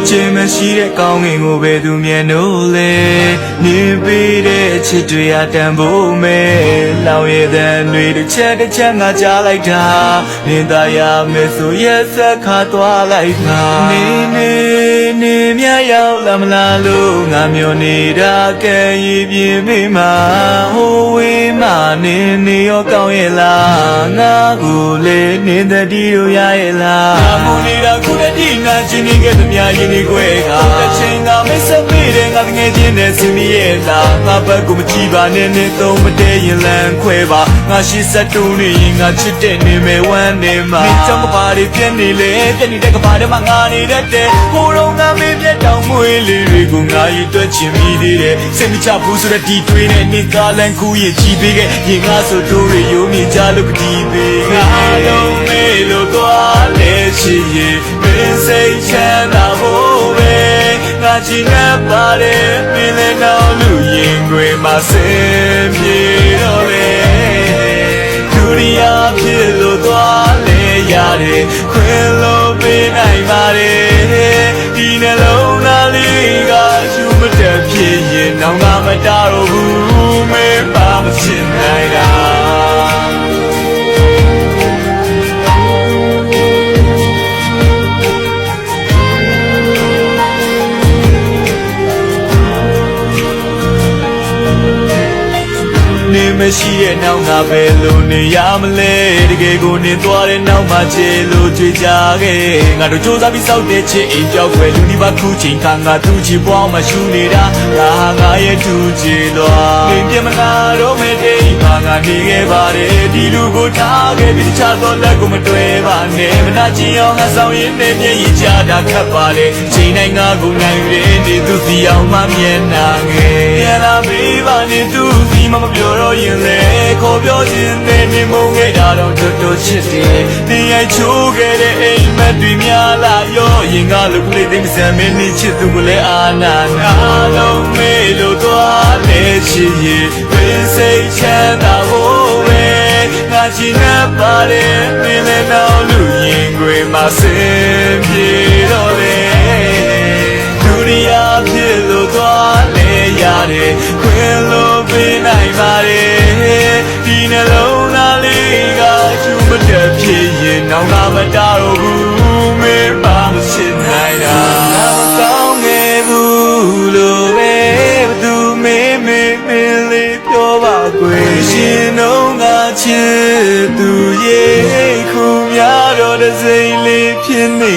ခြင်းမရှိတဲ့ကောင်းကင်ကိုပဲသူမြင်လို့လေနေပေးတဲ့ချစ်တွေအတန်ဖို့မဲ့လောင်ရတဲ့တွေတစ်ချက်ငါကြားလိုက်တာနင်သာရမယ်ဆိုရက်ဆက်ခါသွားလိုက်ပါနေမြရောက်လာမလားလို့ငါမျောနေတာကဲရည်ပြင်းမိမှာဟိုဝေးမှနေရောကောင်းရဲ့လားငါကိုလေနေတတိတို့ရရဲ့လားငါမူနေတာခုတည်းဒီငါချင်းနေခဲ့သမျှရင်နေခွဲကတစ်ချိန်ကမိတ်ဆက်ပေးတယ်ငါတငယ်ချင်းနဲ့စင်မြရဲ့လားငါဘက်ကိုမကြည့်ပါနဲ့နဲ့သုံးမတည့်ရင်လမ်းခွဲပါငါရှိစက်တူနေရင်ငါချစ်တဲ့နေမယ်ဝမ်းနေမှာနေကြောင်ကပါတွေပြည့်နေလေပြည့်နေတဲ့ကပါတွေမှာငါနေတတ်တယ်ဟိုတော့ငါမေးပြတ်တောင်မွေးလေးတွေကိုငါရည်တွက်ချင်မိသေးတယ်စိတ်မချဘူးဆိုတဲ့ဒီတွေးနဲ့နေကားလန်ကူရင်ကြည်ပေးခဲ့ရင်ငါဆိုတို့တွေယုံမြင်ကြလို့ကတိပေးငါလုံးမေးလို့သွားလေရှိရင်မင်းစိတ်ချမ်းသာဖို့ပဲငါချင်နေပါတယ်မင်းလည်းနောက်လူရင်ခွေမှာဆင်းပြေတော့လေဒုရိယာဖြစ်လို့သွားလေရတယ်ခွင်လို့ပေးနိုင်ပါတယ်ဒီနှလုံးသားလေးကရှုမတက်ဖြစ်ရင်နောင်ကမတားတော့ဘူးမင်းပါမချင်နိုင်တာနေမရှိတဲ့နောက်ငါပဲလို့နေရမလဲတကယ်ကိုနေသွားတဲ့နောက်မှချေလို့ကြွေကြခဲ့ငါတို့စူးစမ်းပြီးစောက်တဲ့ချစ်အိမ်ကြောက်ွယ်လူဒီပါခုချိန်ခါငါသူ့ချီပွားမှရှူနေတာငါရဲ့သူ့ချီလွာနေပြမနာတော့မဲ့တိမ်မှာငါနေခဲ့ပါတယ်ဒီလူကိုထားခဲ့ပြီးတခြားသောလက်ကိုမတွေ့ပါနဲ့မနာချင်အောင်ငါဆောင်ရင်းနဲ့မျက်ရည်ချတာခတ်ပါလေချိန်တိုင်းငါကိုနိုင်ရင်းနေသူစီအောင်မှမျက်နာငယ်ရလာပေးပါနဲ့သူစီမပြောတော့ရင်လေခေါ်ပြောခြင်းနဲ့နေမုန်းခဲ့တာတော့တို့ချစ်တယ်တင်ရိုက်ချိုးခဲ့တဲ့အိမ်မက်တွေများလာရောရင်ကလူကလေးသိမစံမင်းနေချစ်သူကိုလည်းအာနာနာလုံးမေးလို့သွားလေရှိရင်ဝိစိတ်ချမ်းသာဖို့ပဲငါချင်နေပါတယ်မင်းလည်းနောက်လူရင်ခွေမှာဆင်းပြေတော့လေဒုရိယာဖြစ်လို့သွားလေရတယ်ခွင်လို့ပေးနိုင်ပါတယ်ဒီနှလုံးသားလေးကရှုမတက်ဖြစ်ရင်နောင်ကမတားတော့ဘူးမင်းပါမချင်နိုင်တာငါမကောင်းခဲ့ဘူးလို့ပဲဘသူမေးလေးပြောပါကွယ်ရှင်တော့ငါချစ်သူရဲ့ခုများတော့တစ်စိမ့်လေးဖြစ်နေ